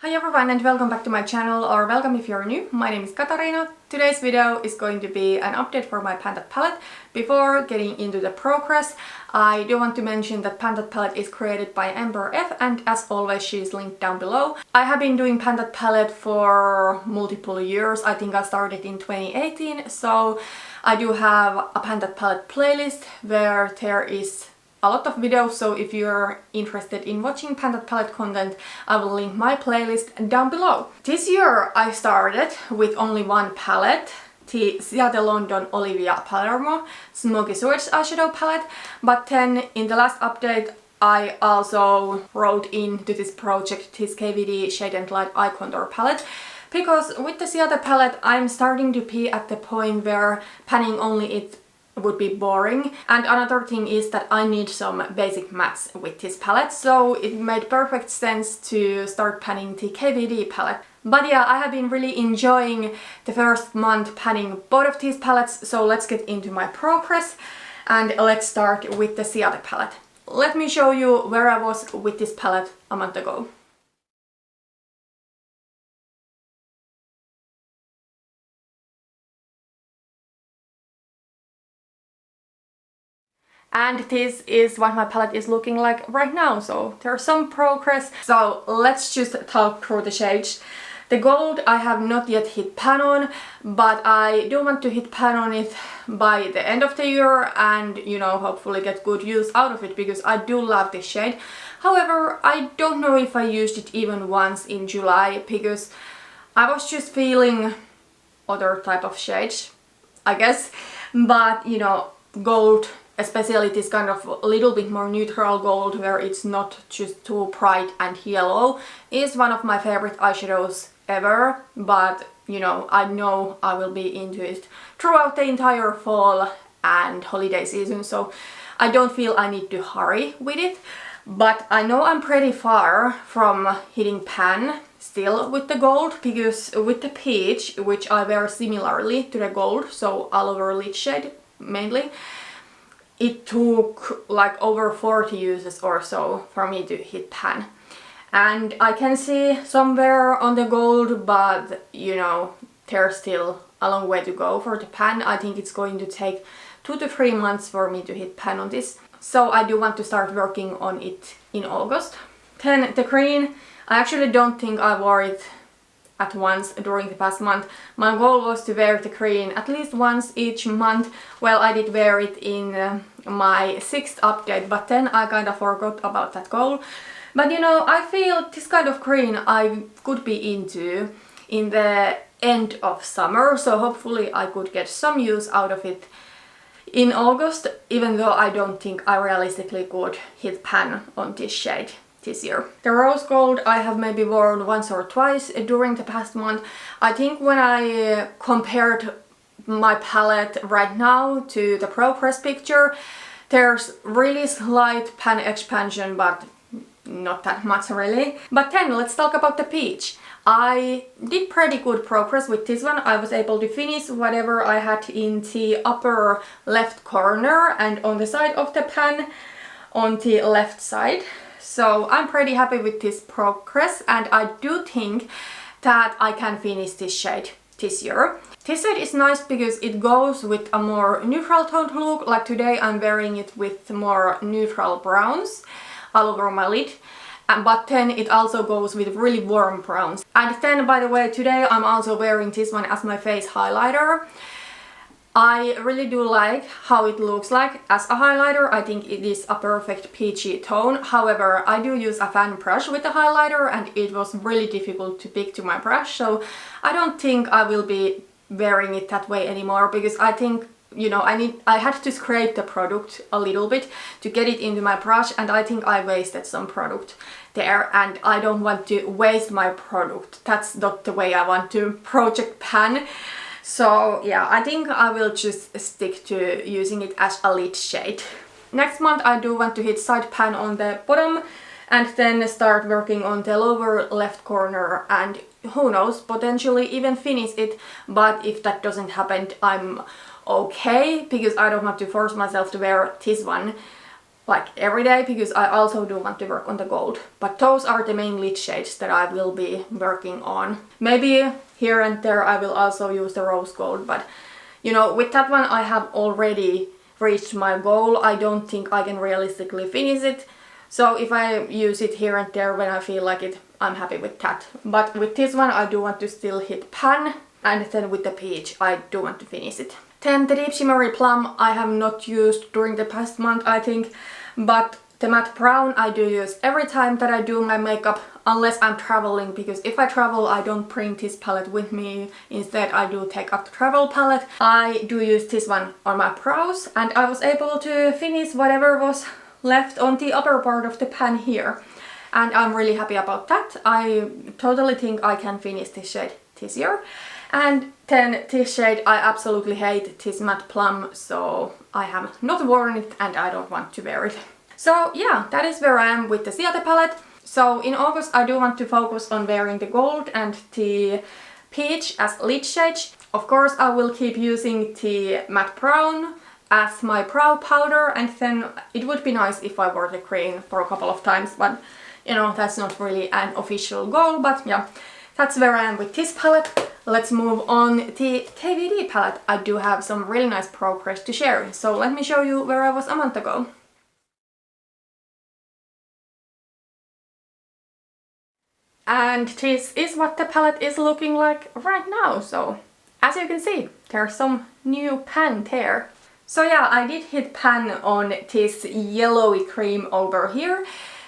Hi everyone and welcome back to my channel, or welcome if you're new. My name is Katarina. Today's video is going to be an update for my Untitled palette. Before getting into the progress, I do want to mention that Untitled palette is created by Ember F, and as always she is linked down below. I have been doing Untitled palette for multiple years. I think I started in 2018, so I do have a Untitled palette playlist where there is a lot of videos, so if you're interested in watching Untitled palette content, I will link my playlist down below. This year I started with only one palette, the Ciate London Olivia Palermo Smoky Swatch eyeshadow palette, but then in the last update I also wrote into this project this Kvd Shade and Light Eye Contour palette, because with the Ciate palette I'm starting to be at the point where panning only it would be boring. And another thing is that I need some basic mattes with this palette, so it made perfect sense to start panning the Kvd palette. But yeah, I have been really enjoying the first month panning both of these palettes, so let's get into my progress and let's start with the Ciate palette. Let me show you where I was with this palette a month ago. And this is what my palette is looking like right now, so there's some progress. So let's just talk through the shades. The gold I have not yet hit pan on, but I do want to hit pan on it by the end of the year and, you know, hopefully get good use out of it, because I do love this shade. However, I don't know if I used it even once in July, because I was just feeling other type of shades, I guess. But, you know, gold, especially this kind of a little bit more neutral gold where it's not just too bright and yellow, is one of my favorite eyeshadows ever. But you know I will be into it throughout the entire fall and holiday season, so I don't feel I need to hurry with it. But I know I'm pretty far from hitting pan still with the gold, because with the peach, which I wear similarly to the gold, so all over lid shade mainly, it took like over 40 uses or so for me to hit pan. And I can see somewhere on the gold, but you know, there's still a long way to go for the pan. I think it's going to take 2 to 3 months for me to hit pan on this. So I do want to start working on it in August. Then the green, I actually don't think I wore it at once during the past month. My goal was to wear the green at least once each month. Well, I did wear it in my 6th update, but then I kind of forgot about that goal. But you know, I feel this kind of green I could be into in the end of summer, so hopefully I could get some use out of it in August, even though I don't think I realistically could hit pan on this shade this year. The rose gold I have maybe worn once or twice during the past month. I think when I compared my palette right now to the progress picture, there's really slight pan expansion, but not that much really. But then let's talk about the peach. I did pretty good progress with this one. I was able to finish whatever I had in the upper left corner and on the side of the pan on the left side. So I'm pretty happy with this progress, and I do think that I can finish this shade this year. This shade is nice because it goes with a more neutral toned look. Like today I'm wearing it with more neutral browns all over my lid. But then it also goes with really warm browns. And then, by the way, today I'm also wearing this one as my face highlighter. I really do like how it looks like as a highlighter. I think it is a perfect peachy tone. However, I do use a fan brush with the highlighter and it was really difficult to pick to my brush, so I don't think I will be wearing it that way anymore, because I think, you know, I had to scrape the product a little bit to get it into my brush, and I think I wasted some product there, and I don't want to waste my product. That's not the way I want to project pan. So yeah, I think I will just stick to using it as a lid shade. Next month I do want to hit side pan on the bottom and then start working on the lower left corner, and who knows, potentially even finish it. But if that doesn't happen, I'm okay, because I don't want to force myself to wear this one like every day, because I also do want to work on the gold. But those are the main lid shades that I will be working on. Maybe here and there I will also use the rose gold, but you know, with that one I have already reached my goal. I don't think I can realistically finish it. So if I use it here and there when I feel like it, I'm happy with that. But with this one I do want to still hit pan, and then with the peach I do want to finish it. Then the deep shimmery plum I have not used during the past month, I think, but the matte brown I do use every time that I do my makeup, unless I'm traveling, because if I travel I don't bring this palette with me. Instead I do take up the travel palette. I do use this one on my brows, and I was able to finish whatever was left on the upper part of the pan here, and I'm really happy about that. I totally think I can finish this shade this year. And then this shade I absolutely hate, this matte plum, so I have not worn it and I don't want to wear it. So yeah, that is where I am with the Ciate palette. So in August I do want to focus on wearing the gold and the peach as lid shades. Of course I will keep using the matte brown as my brow powder, and then it would be nice if I wore the green for a couple of times, but you know, that's not really an official goal. But yeah, that's where I am with this palette. Let's move on the Kvd palette. I do have some really nice progress to share, so let me show you where I was a month ago. And this is what the palette is looking like right now. So as you can see, there's some new pan there. So yeah, I did hit pan on this yellowy cream over here.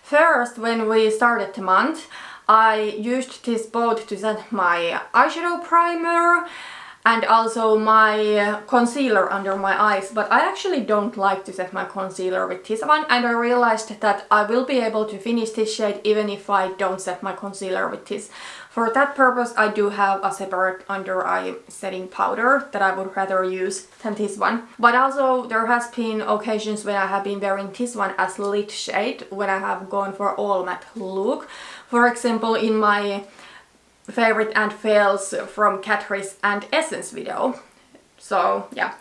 First, when we started the month, I used this both to set my eyeshadow primer and also my concealer under my eyes, but I actually don't like to set my concealer with this one, and I realized that I will be able to finish this shade even if I don't set my concealer with this. For that purpose I do have a separate under eye setting powder that I would rather use than this one. But also there has been occasions when I have been wearing this one as lid shade when I have gone for all matte look. For example, in my favorite and fails from Catrice and Essence video. So yeah.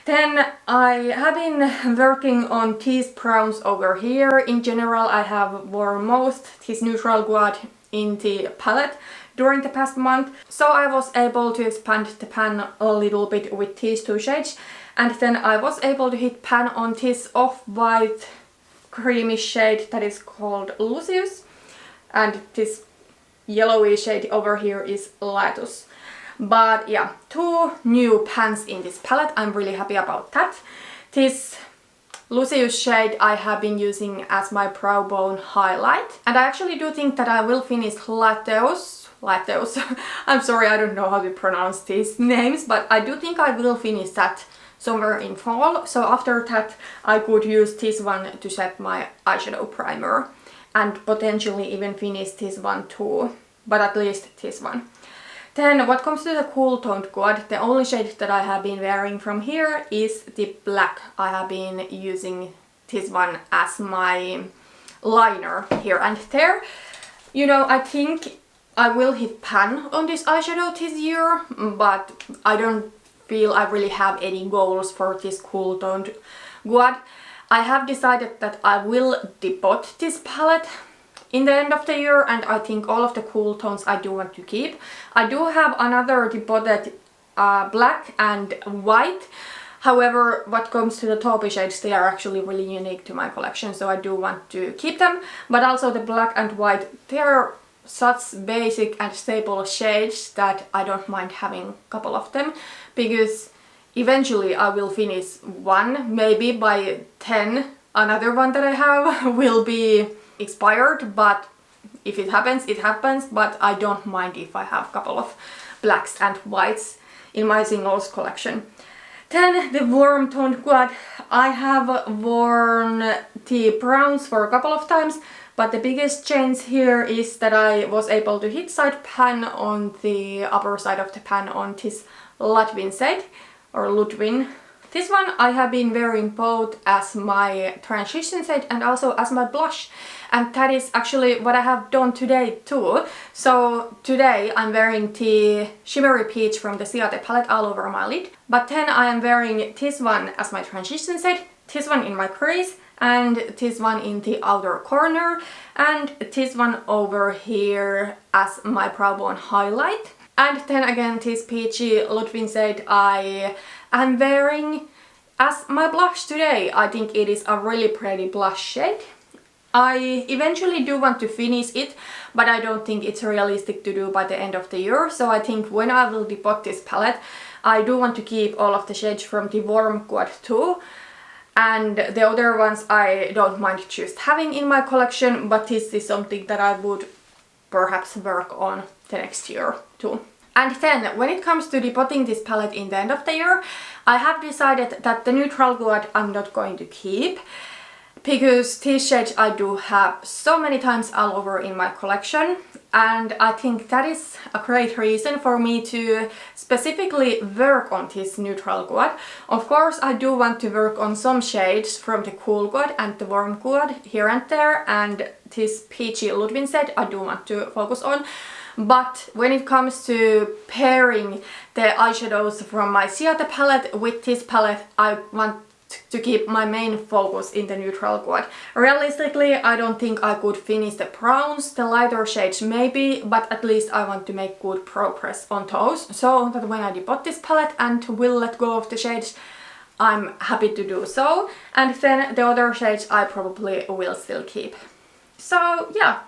Then I have been working on these browns over here. In general I have worn most this neutral Kvd in the palette during the past month. So I was able to expand the pan a little bit with these two shades. And then I was able to hit pan on this off-white creamy shade that is called Lucius. And this yellowy shade over here is Latus. But yeah, two new pans in this palette. I'm really happy about that. This Lucius shade I have been using as my brow bone highlight. And I actually do think that I will finish Latus. I'm sorry, I don't know how to pronounce these names, but I do think I will finish that somewhere in fall. So after that I could use this one to set my eyeshadow primer. And potentially even finish this one too, but at least this one. Then what comes to the cool toned Kvd, the only shade that I have been wearing from here is the black. I have been using this one as my liner here and there. You know, I think I will hit pan on this eyeshadow this year, but I don't feel I really have any goals for this cool toned Kvd. I have decided that I will depot this palette in the end of the year, and I think all of the cool tones I do want to keep. I do have another depotted black and white. However, what comes to the taupey shades, they are actually really unique to my collection, so I do want to keep them. But also the black and white, they are such basic and staple shades that I don't mind having a couple of them, because eventually I will finish one, maybe by 10 another one that I have will be expired, but if it happens, it happens. But I don't mind if I have a couple of blacks and whites in my singles collection. Then the warm toned Kvd, I have worn the browns for a couple of times, but the biggest change here is that I was able to hit side pan on the upper side of the pan on this Ludwin shade, or Ludwin. This one I have been wearing both as my transition shade and also as my blush, and that is actually what I have done today too. So today I'm wearing the shimmery peach from the Ciate palette all over my lid, but then I am wearing this one as my transition shade, this one in my crease, and this one in the outer corner, and this one over here as my brow bone highlight. And then again this peachy Ludwin shade I am wearing as my blush today. I think it is a really pretty blush shade. I eventually do want to finish it, but I don't think it's realistic to do by the end of the year. So I think when I will depot this palette, I do want to keep all of the shades from the warm quad too. And the other ones I don't mind just having in my collection, but this is something that I would perhaps work on the next year too. And then when it comes to depotting this palette in the end of the year, I have decided that the neutral quad I'm not going to keep, because these shades I do have so many times all over in my collection, and I think that is a great reason for me to specifically work on this neutral quad. Of course I do want to work on some shades from the cool quad and the warm quad here and there, and this peachy Ludwin shade I do want to focus on. But when it comes to pairing the eyeshadows from my Ciate palette with this palette, I want to keep my main focus in the neutral quad. Realistically, I don't think I could finish the browns, the lighter shades maybe, but at least I want to make good progress on those, so that when I depot this palette and will let go of the shades, I'm happy to do so. And then the other shades I probably will still keep. So yeah,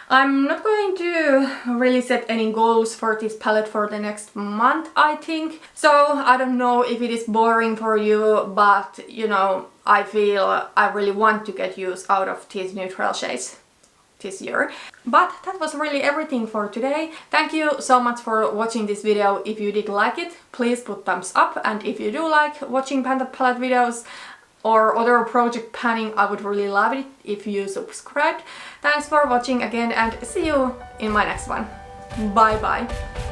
I'm not going to really set any goals for this palette for the next month, I think. So I don't know if it is boring for you, but you know, I feel I really want to get use out of these neutral shades this year. But that was really everything for today. Thank you so much for watching this video. If you did like it, please put thumbs up, and if you do like watching palette videos or other project panning, I would really love it if you subscribed. Thanks for watching again, and see you in my next one. Bye bye!